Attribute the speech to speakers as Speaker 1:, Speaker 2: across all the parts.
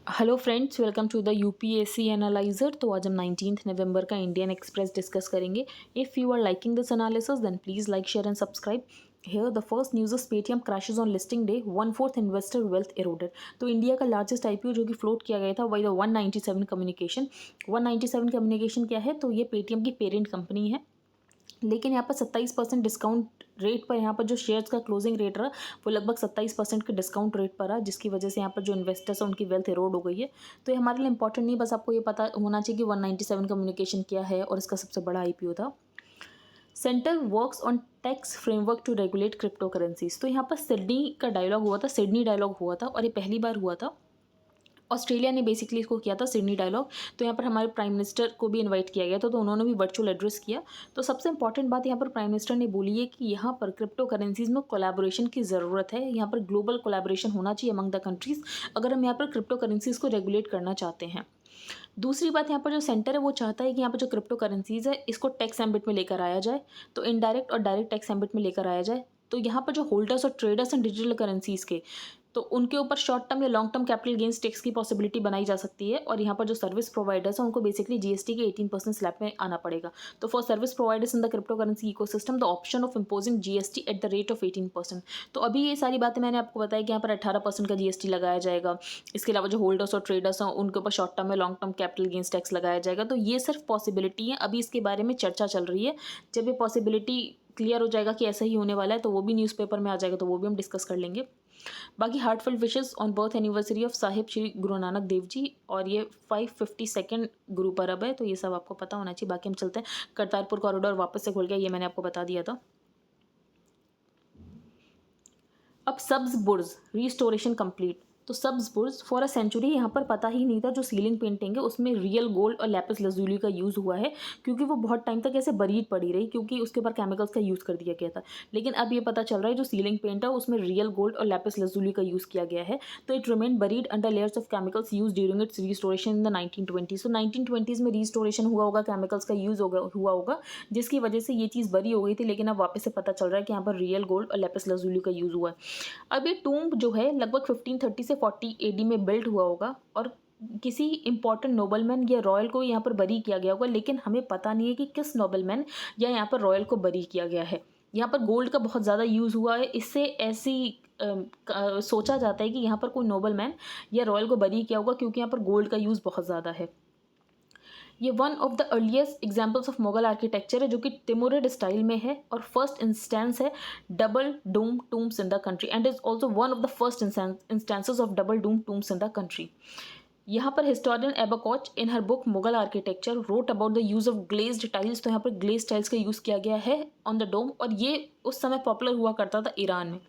Speaker 1: Hello friends, welcome to the UPSC analyser. तो आज हम 19 नवंबर का इंडियन एक्सप्रेस डिस्कस करेंगे। If you are liking this analysis then please like, share and subscribe. Here the first news is Paytm crashes on listing day, 1/4 investor wealth eroded। तो India का largest IPO जो कि float किया गया था by the 197 communication. 197 communication क्या है? तो ये पेटीएम की पेरेंट कंपनी है। लेकिन यहाँ पर 27% डिस्काउंट रेट पर यहाँ पर जो शेयर्स का क्लोजिंग रेट रहा वो लगभग 27% के डिस्काउंट रेट पर रहा, जिसकी वजह से यहाँ पर जो इन्वेस्टर्स हैं उनकी वेल्थ एरोड हो गई है। तो ये हमारे लिए इंपॉर्टेंट नहीं, बस आपको ये पता होना चाहिए कि 197 कम्युनिकेशन क्या है और इसका सबसे बड़ा आईपीओ था। Centre works on tax framework to regulate crypto currencies. तो यहाँ पर सिडनी का डायलॉग हुआ था, सिडनी डायलॉग हुआ था और ये पहली बार हुआ था। ऑस्ट्रेलिया ने बेसिकली इसको किया था, सिडनी डायलॉग। तो यहाँ पर हमारे प्राइम मिनिस्टर को भी इनवाइट किया गया था, तो उन्होंने भी वर्चुअल एड्रेस किया। तो सबसे इंपॉर्टेंट बात यहाँ पर प्राइम मिनिस्टर ने बोली है कि यहाँ पर क्रिप्टो करेंसीज में कोलैबोरेशन की ज़रूरत है। यहाँ पर ग्लोबल कोलैबोरेशन होना चाहिए अमंग द कंट्रीज़, अगर हम यहाँ पर क्रिप्टो करेंसीज को रेगुलेट करना चाहते हैं। दूसरी बात, यहाँ पर जो सेंटर है वो चाहता है कि यहाँ पर जो क्रिप्टो करेंसीज है इसको टैक्स एम्बिट में लेकर आया जाए, तो इनडायरेक्ट और डायरेक्ट टैक्स एम्बिट में लेकर आया जाए। तो यहाँ पर जो होल्डर्स और ट्रेडर्स हैं डिजिटल करेंसीज के, तो उनके ऊपर शॉर्ट टर्म या long term capital gains tax की पॉसिबिलिटी बनाई जा सकती है। और यहाँ पर जो सर्विस प्रोवाइडर्स हैं उनको बेसिकली जीएसटी के 18% स्लैब में आना पड़ेगा। तो for service providers in the crypto currency ecosystem the option of imposing GST at the rate of 18%। तो अभी ये सारी बातें मैंने आपको बताया कि यहाँ पर 18% का जीएसटी लगाया जाएगा। इसके अलावा जो होल्डर्स और ट्रेडर्स हैं उनके ऊपर शॉर्ट टर्म या long term capital gains tax लगाया जाएगा। तो ये सिर्फ पॉसिबिलिटी है, अभी इसके बारे में चर्चा चल रही है। जब ये पॉसिबिलिटी क्लियर हो जाएगा कि ऐसा ही होने वाला है तो वो भी न्यूज़पेपर में आ जाएगा, तो वो भी हम डिस्कस कर लेंगे। बाकी heartful wishes on birth anniversary of Sahib Shri Guru Nanak Dev ji, और ये 552nd गुरु परब है, तो ये सब आपको पता होना चाहिए। बाकी हम चलते हैं। करतारपुर कॉरिडोर वापस से खुल गया, ये मैंने आपको बता दिया था। अब सब्ज बुर्ज रिस्टोरेशन कंप्लीट। तो सब्ज बुर्ज फॉर अ सेंचुरी, यहाँ पर पता ही नहीं था जो सीलिंग पेंटिंग है उसमें रियल गोल्ड और लैपिस लजूली का यूज़ हुआ है, क्योंकि वो बहुत टाइम तक ऐसे बरीड पड़ी रही, क्योंकि उसके ऊपर केमिकल्स का यूज़ कर दिया गया था। लेकिन अब ये पता चल रहा है जो सीलिंग पेंट है उसमें रियल गोल्ड और लैपिस लजूली का यूज़ किया गया है। तो it remain buried under layers of chemicals use during its restoration in the 1920s। तो 1920s में रिस्टोरेशन हुआ होगा, केमिकल्स का यूज़ हुआ होगा, जिसकी वजह से ये चीज़ बरी हो गई थी। लेकिन अब वापस से पता चल रहा है कि यहाँ पर रियल गोल्ड और लैपिस लजूली का यूज़ हुआ है। अब ये टूम्ब जो है लगभग 1530 से 40 एडी में बिल्ट हुआ होगा, और किसी इंपॉर्टेंट नोबलमैन या रॉयल को यहाँ पर बरी किया गया होगा, लेकिन हमें पता नहीं है कि किस नोबलमैन या यहाँ पर रॉयल को बरी किया गया है। यहाँ पर गोल्ड का बहुत ज़्यादा यूज़ हुआ है, इससे ऐसी सोचा जाता है कि यहाँ पर कोई नोबलमैन या रॉयल को बरी किया होगा, क्योंकि यहाँ पर गोल्ड का यूज़ बहुत ज़्यादा है। ये one of the earliest examples of Mughal architecture है, जो कि तिमुरिड स्टाइल में है, और फर्स्ट इंस्टेंस है double dome tombs in the country, and is also one of the first instances of double dome tombs in the country. यहाँ पर historian Ebba Koch in her book Mughal architecture wrote about the use of glazed tiles. तो यहाँ पर glazed tiles का use किया गया है on the डोम, और ये उस समय पॉपुलर हुआ करता था ईरान में।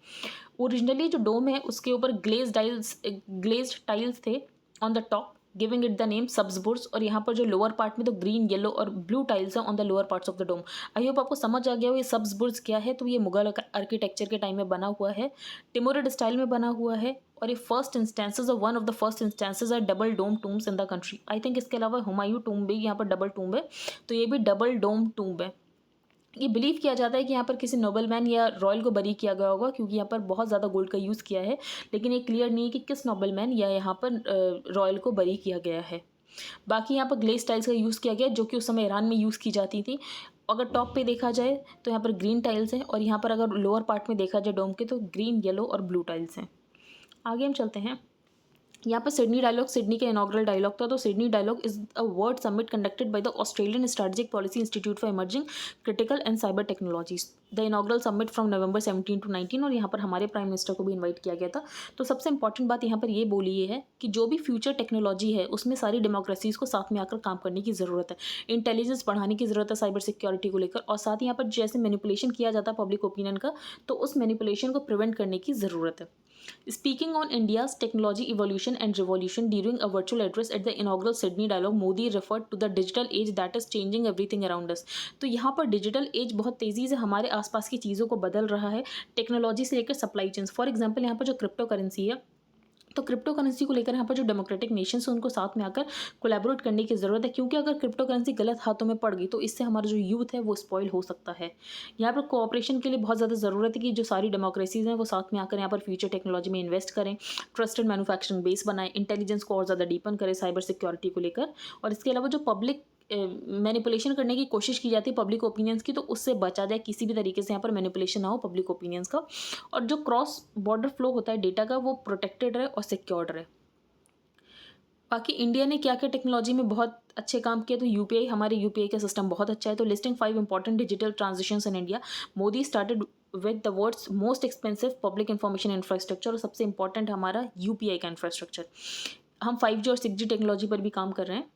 Speaker 1: ओरिजिनली जो डोम है उसके ऊपर ग्लेज्ड टाइल्स थे on the top, giving it the name Sabz Burj. और यहाँ पर जो लोअर पार्ट में तो ग्रीन, येलो और ब्लू टाइल्स हैं on the lower parts of the dome. I hope आपको समझ आ गया हो ये सब्जबुर्ज क्या है। तो ये मुगल आर्किटेक्चर के टाइम में बना हुआ है, टिमुरिड स्टाइल में बना हुआ है, और ये फर्स्ट इंस्टेंसेस और one of the first instances है double dome tombs in the country. I think इसके अलावा हुमायूं टूम्ब भी यहाँ पर डबल टूम्ब है, तो ये भी डबल डोम टूम्ब है। ये बिलीव किया जाता है कि यहाँ पर किसी नोबलमैन या रॉयल को बरी किया गया होगा, क्योंकि यहाँ पर बहुत ज़्यादा गोल्ड का यूज़ किया है, लेकिन ये क्लियर नहीं है कि किस नोबलमैन या यहाँ पर रॉयल को बरी किया गया है। बाकी यहाँ पर ग्लेज टाइल्स का यूज़ किया गया, जो कि उस समय ईरान में यूज़ की जाती थी। अगर टॉप पे देखा जाए तो यहाँ पर ग्रीन टाइल्स हैं, और यहाँ पर अगर लोअर पार्ट में देखा जाए डोम के तो ग्रीन, येलो और ब्लू टाइल्स हैं। आगे हम चलते हैं। यहाँ पर सिडनी डायलॉग, सिडनी का इनॉग्रल डायलॉग था। तो Sydney dialogue is a world summit conducted by the Australian strategic policy institute for emerging critical and cyber technologies. The inaugural summit from November 17 to 19, और यहाँ पर हमारे प्राइम मिनिस्टर को भी invite किया गया था। तो सबसे इंपॉर्टेंट बात यहाँ पर ये बोली ये है कि जो भी फ्यूचर टेक्नोलॉजी है उसमें सारी डेमोक्रेसीज को साथ में आकर काम करने की ज़रूरत है, इंटेलिजेंस बढ़ाने की ज़रूरत है साइबर सिक्योरिटी को लेकर, और साथ ही यहाँ पर जैसे मैनिपुलेशन किया जाता है पब्लिक ओपिनियन का, तो उस मैनिपुलेशन को प्रिवेंट करने की ज़रूरत है। Speaking on India's technology evolution and revolution during a virtual address at the inaugural Sydney Dialogue, Modi referred to the digital age that is changing everything around us। तो यहाँ पर डिजिटल एज बहुत तेज़ी से हमारे आसपास की चीज़ों को बदल रहा है, टेक्नोलॉजी से लेकर सप्लाई चेन्स। फॉर एग्जाम्पल यहाँ पर जो क्रिप्टो करेंसी है तो क्रिप्टो करेंसी को लेकर यहाँ पर जो डेमोक्रेटिक नेशंस हैं उनको साथ में आकर कोलैबोरेट करने की ज़रूरत है, क्योंकि अगर क्रिप्टो करेंसी गलत हाथों में पड़ गई तो इससे हमारा जो यूथ है वो स्पॉइल हो सकता है। यहाँ पर कोऑपरेशन के लिए बहुत ज़्यादा ज़रूरत है कि जो सारी डेमोक्रेसीज़ हैं वो साथ में आकर यहाँ पर फ्यूचर टेक्नोलॉजी में इन्वेस्ट करें, ट्रस्टेड मैन्युफैक्चरिंग बेस बनाएं, इंटेलिजेंस को और ज़्यादा डीपन करें साइबर सिक्योरिटी को लेकर। और इसके अलावा जो पब्लिक मैनिपुलेशन करने की कोशिश की जाती है पब्लिक ओपिनियंस की, तो उससे बचा जाए, किसी भी तरीके से यहाँ पर मैनिपुलेशन ना हो पब्लिक ओपिनियंस का। और जो क्रॉस बॉर्डर फ्लो होता है डेटा का वो प्रोटेक्टेड रहे और सिक्योर्ड रहे। बाकी इंडिया ने क्या क्या टेक्नोलॉजी में बहुत अच्छे काम किए, तो यूपीआई, हमारे यूपीआई का सिस्टम बहुत अच्छा है। तो listing 5 important digital transitions in India, Modi started with the world's most expensive public information infrastructure, और सबसे इंपॉर्टेंट हमारा यूपीआई का इंफ्रास्ट्रक्चर। हम 5G और 6G टेक्नोलॉजी पर भी काम कर रहे हैं।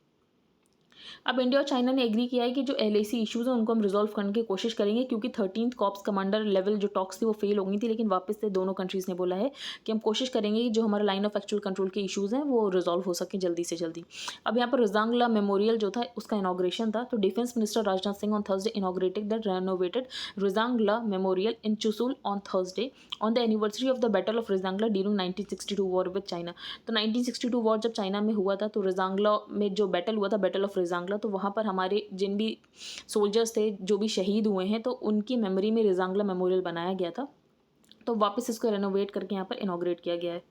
Speaker 1: अब इंडिया और चाइना ने एग्री किया है कि जो एलएसी इश्यूज़ हैं उनको हम रिजॉल्व करने की कोशिश करेंगे, क्योंकि 13th कॉर्प्स कमांडर लेवल जो टॉक्स थी वो फेल हो गई थी, लेकिन वापस से दोनों कंट्रीज़ ने बोला है कि हम कोशिश करेंगे कि जो हमारा लाइन ऑफ एक्चुअल कंट्रोल के इश्यूज़ हैं वो रिजॉल्व हो सके जल्दी से जल्दी। अब यहाँ पर रजांगला मेमोरियल जो था उसका इनाग्रेशन था, तो defence minister Rajnath Singh on Thursday inaugurated the renovated Rezang La memorial in Chushul on Thursday on the anniversary of the battle of Rezang La during 1962 war with China. तो 1962 वॉर जब चाइना में हुआ था, तो रजांगला में जो बैटल हुआ था, बैटल ऑफ रजांगला, तो वहाँ पर हमारे जिन भी सोल्जर्स थे जो भी शहीद हुए हैं, तो उनकी मेमोरी में रजांगला मेमोरियल बनाया गया था। तो वापस इसको रेनोवेट करके यहाँ पर इनॉग्रेट किया गया है।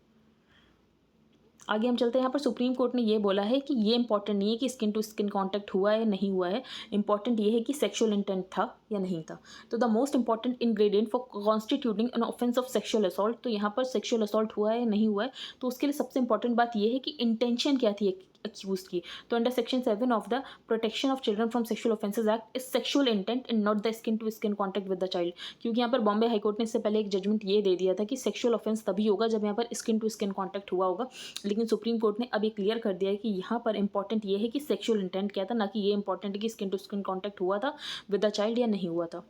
Speaker 1: आगे हम चलते हैं। यहाँ पर सुप्रीम कोर्ट ने ये बोला है कि ये इंपॉर्टेंट नहीं है कि स्किन टू स्किन कांटेक्ट हुआ है या नहीं हुआ है, इंपॉर्टेंट ये है कि सेक्सुअल इंटेंट था या नहीं था। तो the most important ingredient for constituting an offence of sexual assault, तो यहाँ पर सेक्सुअल असॉल्ट हुआ है या नहीं हुआ है, तो उसके लिए सबसे इंपॉर्टेंट बात ये है कि इंटेंशन क्या थी अक्यूज की। तो under section 7 of the protection of children from sexual offences act is sexual intent and not the skin to skin contact with the child, क्योंकि यहाँ पर बॉम्बे हाईकोर्ट ने इससे पहले एक जजमेंट ये दे दिया था कि सेक्सुअल ऑफेंस तभी होगा जब यहाँ पर स्किन टू स्किन कॉन्टैक्ट हुआ होगा, लेकिन सुप्रीम कोर्ट ने अभी क्लियर कर दिया है कि यहाँ पर इंपॉर्टेंट ये है कि सेक्सुअल इंटेंट क्या था, ना कि ये इंपॉर्टेंट है कि स्किन टू स्किन कॉन्टैक्ट हुआ था विद द चाइल्ड या नहीं हुआ था।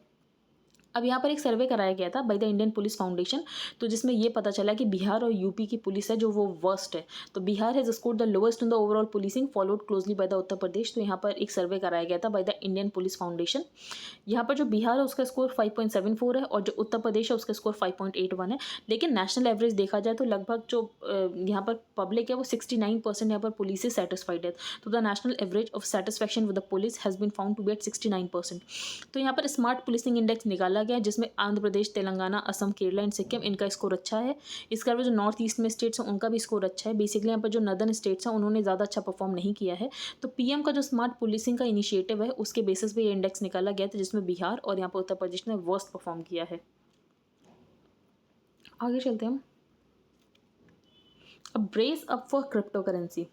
Speaker 1: अब यहाँ पर एक सर्वे कराया गया था by the Indian police foundation, तो जिसमें ये पता चला कि बिहार और यूपी की पुलिस है जो वो वर्स्ट है। तो Bihar has scored the lowest in the overall policing followed closely by the Uttar Pradesh. तो यहाँ पर एक सर्वे कराया गया था by the Indian police foundation. यहाँ पर जो बिहार है उसका स्कोर 5.74 है और जो उत्तर प्रदेश है उसका स्कोर 5.81 है, लेकिन नेशनल एवरेज देखा जाए तो लगभग जो यहाँ पर पब्लिक है वो 69% यहाँ पर पुलिस से सेटिस्फाइड है। तो the national average of satisfaction with the police has been found to be at 69%। तो यहाँ पर स्मार्ट पुलिसिंग इंडेक्स निकाला गया जिसमें आंध्र प्रदेश, तेलंगाना, असम, केरला एंड सिक्किम, इनका स्कोर अच्छा है। इसके अलावा जो नॉर्थ ईस्ट में स्टेट्स हैं उनका भी स्कोर अच्छा है। बेसिकली यहाँ पर जो नदर्न स्टेट्स हैं उन्होंने ज़्यादा अच्छा परफॉर्म नहीं किया है। तो पीएम का जो स्मार्ट पुलिसिंग का इनिशिएटिव है उसके बेसिस पे ये इंडेक्स निकाला गया था, जिसमें बिहार और यहाँ पर उत्तर प्रदेश ने वर्स्ट परफॉर्म किया है। आगे चलते हैं हम। अब brace up for crypto currency.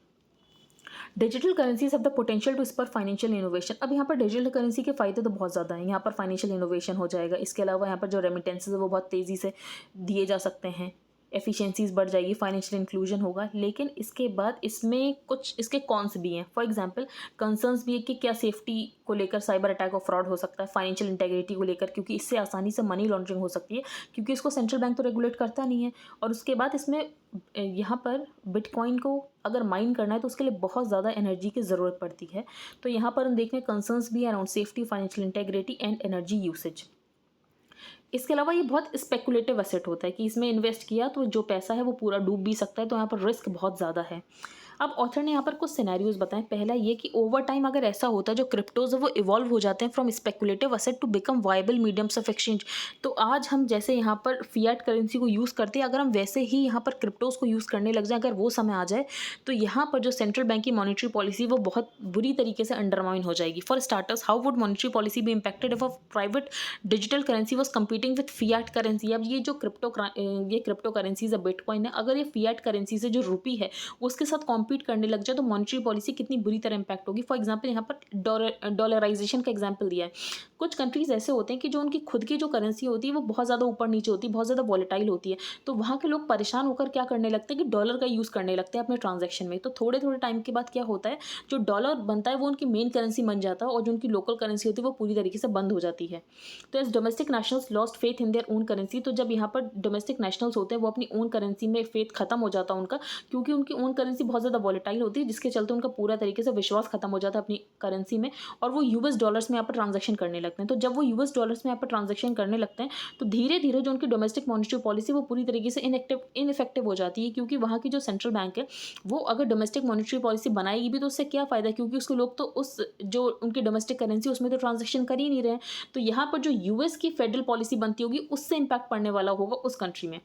Speaker 1: Digital currencies have the potential to spur financial innovation. अब यहाँ पर डिजिटल करेंसी के फायदे तो बहुत ज़्यादा हैं। यहाँ पर फाइनेंशियल इनोवेशन हो जाएगा। इसके अलावा यहाँ पर जो रेमिटेंसेज है वो बहुत तेज़ी से दिए जा सकते हैं, एफिशिएंसीज बढ़ जाएगी, फाइनेंशियल इंक्लूजन होगा। लेकिन इसके बाद इसमें कुछ इसके कॉन्स भी हैं। फॉर एग्जांपल कंसर्न्स भी है कि क्या सेफ्टी को लेकर साइबर अटैक और फ्रॉड हो सकता है, फाइनेंशियल इंटेग्रिटी को लेकर, क्योंकि इससे आसानी से मनी लॉन्ड्रिंग हो सकती है, क्योंकि इसको सेंट्रल बैंक तो रेगुलेट करता नहीं है। और उसके बाद इसमें यहाँ पर बिटकॉइन को अगर माइन करना है तो उसके लिए बहुत ज़्यादा एनर्जी की ज़रूरत पड़ती है। तो यहाँ पर हम देखें कंसर्न्स भी around safety, financial integrity and energy usage. इसके अलावा ये बहुत स्पेकुलेटिव एसेट होता है कि इसमें इन्वेस्ट किया तो जो पैसा है वो पूरा डूब भी सकता है, तो यहाँ पर रिस्क बहुत ज़्यादा है। अब ऑथर ने यहाँ पर कुछ सिनेरियोज बताएं। पहला ये कि ओवर टाइम अगर ऐसा होता है जो क्रिप्टोज है वो इवॉल्व हो जाते हैं from speculative asset to become viable mediums of exchange. तो आज हम जैसे यहाँ पर फिएट करेंसी को यूज़ करते हैं, अगर हम वैसे ही यहाँ पर क्रिप्टोज को यूज़ करने लग जाए, अगर वो समय आ जाए, तो यहाँ पर जो सेंट्रल बैंक की मॉनेटरी पॉलिसी वो बहुत बुरी तरीके से अंडरमाइन हो जाएगी। For starters, how would monetary policy be impacted if a private digital currency was competing with fiat currency. अब ये जो क्रिप्टो करेंसीज है, बिटकॉइन है, अगर ये फिएट करेंसी से जो रुपी है उसके साथ कॉम्पीट करने लग जाए तो मॉनेटरी पॉलिसी कितनी बुरी तरह इंपैक्ट होगी। फॉर एग्जांपल यहाँ पर डॉलराइजेशन का एग्जांपल दिया है। कुछ कंट्रीज ऐसे होते हैं कि जो उनकी खुद की जो करेंसी होती है वो बहुत ज़्यादा ऊपर नीचे होती है, बहुत ज़्यादा वॉलेटाइल होती है, तो वहाँ के लोग परेशान होकर क्या करने लगते हैं कि डॉलर का यूज़ करने लगते हैं अपने ट्रांजैक्शन में। तो थोड़े थोड़े टाइम के बाद क्या होता है, जो डॉलर बनता है वो उनकी मेन करेंसी बन जाता है और जो उनकी लोकल करेंसी होती है वो पूरी तरीके से बंद हो जाती है। तो as domestic nationals lost lost faith in their own currency. तो जब यहाँ पर डोमेस्टिक नेशनल्स होते हैं वो अपनी ओन करेंसी में फेथ खत्म हो जाता है उनका, क्योंकि उनकी ओन करेंसी बहुत ज़्यादा वॉलेटाइल होती है, जिसके चलते उनका पूरा तरीके से विश्वास खत्म हो जाता है अपनी करेंसी में, और वो यूएस डॉलर्स में यहाँ पर ट्रांजेक्शन करने लगते हैं। तो जब वो यूएस डॉलर्स में यहाँ पर ट्रांजेक्शन करने लगते हैं तो धीरे धीरे जो उनकी डोमेस्टिक मॉनेटरी पॉलिसी वो पूरी तरीके से इनइफेक्टिव हो जाती है, क्योंकि वहाँ की जो सेंट्रल बैंक है वो अगर डोमेस्टिक मॉनेटरी पॉलिसी बनाएगी भी तो उससे क्या फ़ायदा, क्योंकि उसके लोग तो उस जो उनकी डोमेस्टिक करेंसी उसमें तो ट्रांजेक्शन कर ही नहीं रहे हैं। तो यहाँ पर जो यूएस की फेडरल पॉलिसी बनती होगी उससे इम्पैक्ट पड़ने वाला होगा उस कंट्री में।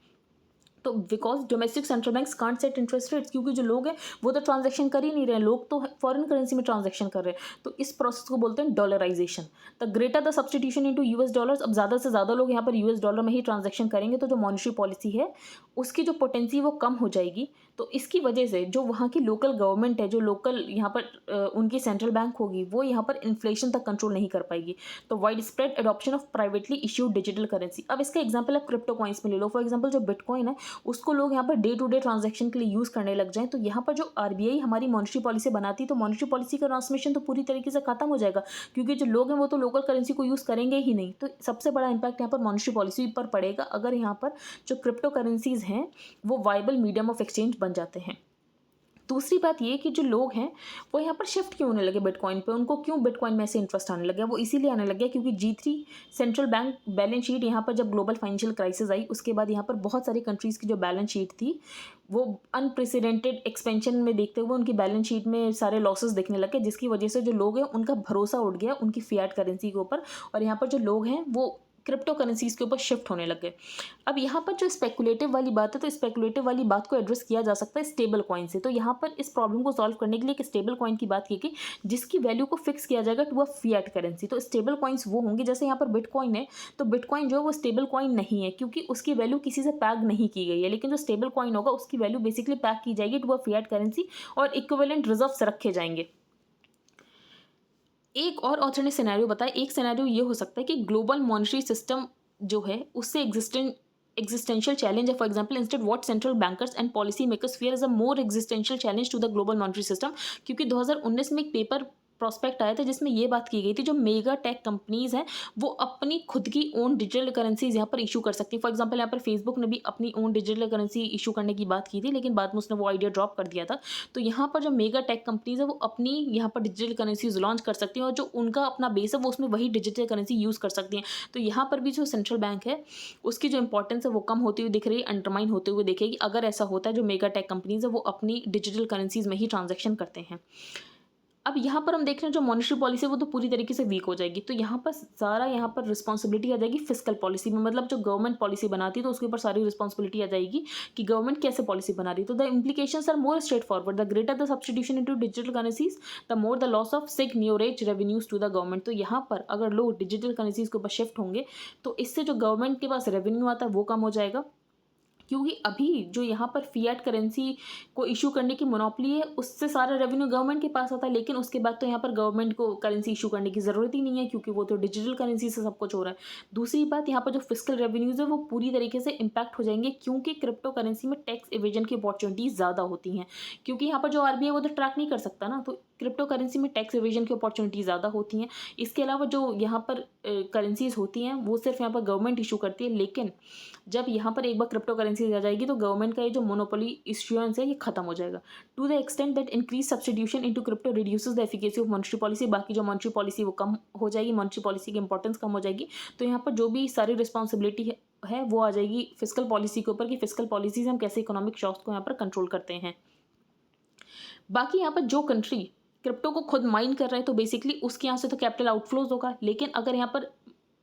Speaker 1: तो because domestic central banks can't set interest rates, क्योंकि जो लोग हैं वो तो ट्रांजैक्शन कर ही नहीं रहे हैं, लोग तो फॉरेन करेंसी में ट्रांजैक्शन कर रहे हैं। तो इस प्रोसेस को बोलते हैं dollarisation. The greater the substitution into US dollars, अब ज़्यादा से ज़्यादा लोग यहाँ पर यूएस डॉलर में ही ट्रांजैक्शन करेंगे, तो जो मॉनेटरी पॉलिसी है उसकी जो पोटेंसी वो कम हो जाएगी। तो इसकी वजह से जो वहाँ की लोकल गवर्नमेंट है, जो लोकल यहाँ पर उनकी सेंट्रल बैंक होगी, वो यहाँ पर इन्फ्लेशन तक कंट्रोल नहीं कर पाएगी। तो wide spread adoption of privately issued digital currency. अब इसका एग्जाम्पल आप क्रिप्टो कॉइन्स में ले लो। फॉर एग्जाम्पल जो बिटकॉइन है उसको लोग यहाँ per day to day transaction के लिए यूज़ करने लग जाएं, तो यहाँ पर जो आरबीआई हमारी मॉनेटरी पॉलिसी बनाती है तो मॉनेटरी पॉलिसी का ट्रांसमिशन तो पूरी तरीके से खत्म हो जाएगा, क्योंकि जो लोग हैं वो तो लोकल करेंसी को यूज़ करेंगे ही नहीं। तो सबसे बड़ा इंपैक्ट यहाँ पर मॉनेटरी पॉलिसी पर पड़ेगा अगर यहाँ पर जो क्रिप्टो करेंसीज हैं वो वाइबल मीडियम ऑफ एक्सचेंज बन जाते हैं। दूसरी बात ये कि जो लोग हैं वो यहाँ पर शिफ्ट क्यों होने लगे बिटकॉइन पे, उनको क्यों बिटकॉइन में ऐसे इंटरेस्ट आने लगे, वो इसीलिए आने लगे क्योंकि G3 central bank balance sheet यहाँ पर जब ग्लोबल फाइनेंशियल क्राइसिस आई उसके बाद यहाँ पर बहुत सारी कंट्रीज़ की जो बैलेंस शीट थी वो अनप्रेसिडेंटेड एक्सपेंशन में देखते हुए उनकी बैलेंस शीट में सारे लॉसेस दिखने लगे, जिसकी वजह से जो लोग हैं उनका भरोसा उठ गया उनकी फियाट करेंसी के ऊपर, और यहाँ पर जो लोग हैं वो क्रिप्टो करेंसीज के ऊपर शिफ्ट होने लगे। अब यहाँ पर जो स्पेकुलेटिव वाली बात है, तो स्पेकुलेटिव वाली बात को एड्रेस किया जा सकता है स्टेबल कॉइन से। तो यहाँ पर इस प्रॉब्लम को सॉल्व करने के लिए एक स्टेबल कॉइन की बात की गई जिसकी वैल्यू को फिक्स किया जाएगा टू अ फिएट करेंसी। तो स्टेबल कॉइन्स वो होंगे, जैसे यहाँ पर बिटकॉइन है तो बिटकॉइन जो है वो स्टेबल कॉइन नहीं है क्योंकि उसकी वैल्यू किसी से पैग नहीं की गई है, लेकिन जो स्टेबल कॉइन होगा उसकी वैल्यू बेसिकली पैग की जाएगी टू अ फिएट करेंसी और इक्विवेलेंट रिजर्व्स रखे जाएंगे। एक और ऑथर ने सिनेरियो बताया, एक सिनेरियो ये हो सकता है कि ग्लोबल मॉनेटरी सिस्टम जो है उससे existential challenge है। For example instead what central bankers and policy makers fear is a more existential challenge to the global monetary system, क्योंकि 2019 में एक पेपर प्रॉस्पेक्ट आया था जिसमें ये बात की गई थी जो मेगा टेक कंपनीज हैं वो अपनी खुद की ओन डिजिटल करेंसीज यहाँ पर इशू कर सकती है। फॉर एग्जांपल यहाँ पर फेसबुक ने भी अपनी ओन डिजिटल करेंसी इशू करने की बात की थी, लेकिन बाद में उसने वो आइडिया ड्रॉप कर दिया था। तो यहाँ पर जो मेगा टेक कंपनीज है वो अपनी यहाँ पर डिजिटल करेंसीज लॉन्च कर सकती हैं और जो उनका अपना बेस है वो उसमें वही डिजिटल करेंसी यूज़ कर सकती हैं। तो यहाँ पर भी जो सेंट्रल बैंक है उसकी जो इंपॉर्टेंस है वो कम होती हुई दिख रही है, अंडरमाइन होते हुए दिखेगी अगर ऐसा होता है जो मेगा टेक कंपनीज है वो अपनी डिजिटल करेंसीज में ही ट्रांजेक्शन करते हैं। अब यहाँ पर हम देख रहे हैं जो मॉनेटरी पॉलिसी है वो तो पूरी तरीके से वीक हो जाएगी, तो यहाँ पर सारा यहाँ पर रिस्पॉन्सिबिलिटी आ जाएगी फिस्कल पॉलिसी में, मतलब जो गवर्नमेंट पॉलिसी बनाती है तो उसके ऊपर सारी रिस्पॉन्सिबिलिटी आ जाएगी कि गवर्नमेंट कैसे पॉलिसी बना रही है। तो the implications are more straight forward, the greater the substitution into digital currencies the more the loss of seigniorage revenues to the government. तो यहाँ पर अगर लोग डिजिटल करेंसीज के ऊपर शिफ्ट होंगे तो इससे जो गवर्नमेंट के पास रेवेन्यू आता है वो कम हो जाएगा, क्योंकि अभी जो यहाँ पर फिएट करेंसी को इशू करने की मोनोपोली है उससे सारा रेवेन्यू गवर्नमेंट के पास आता है, लेकिन उसके बाद तो यहाँ पर गवर्नमेंट को करेंसी इशू करने की ज़रूरत ही नहीं है क्योंकि वो तो डिजिटल करेंसी से सब कुछ हो रहा है। दूसरी बात, यहाँ पर जो फिस्कल रेवेन्यूज़ है वो पूरी तरीके से इम्पैक्ट हो जाएंगे क्योंकि क्रिप्टो करेंसी में टैक्स इवेजन की अपॉर्चुनिटीज़ ज़्यादा होती हैं, क्योंकि यहाँ पर जो आरबीआई वो तो ट्रैक नहीं कर सकता ना, तो क्रिप्टो करेंसी में टैक्स इवेजन की अपॉर्चुनिटी ज़्यादा होती हैं। इसके अलावा जो यहाँ पर करेंसीज होती हैं वो सिर्फ यहाँ पर गवर्नमेंट इशू करती है, लेकिन जब यहाँ पर एक बार क्रिप्टो करेंसी आ जाएगी तो गवर्नमेंट का ये जो मोनोपोली इश्यूएंस है ये खत्म हो जाएगा। To the extent that increase substitution into crypto reduces the efficacy of monetary policy, बाकी जो मॉनेटरी पॉलिसी वो कम हो जाएगी, मॉनेटरी पॉलिसी की इंपॉर्टेंस कम हो जाएगी। तो यहाँ पर जो भी सारी रिस्पॉन्सिबिलिटी है वो आ जाएगी फिस्कल पॉलिसी के ऊपर कि फिस्कल पॉलिसी से हम कैसे इकोनॉमिक शॉक्स को यहाँ पर कंट्रोल करते हैं। बाकी यहाँ पर जो कंट्री क्रिप्टो को खुद माइन कर रहा है तो बेसिकली उसके यहाँ से तो कैपिटल आउटफ्लोज होगा, लेकिन अगर यहाँ पर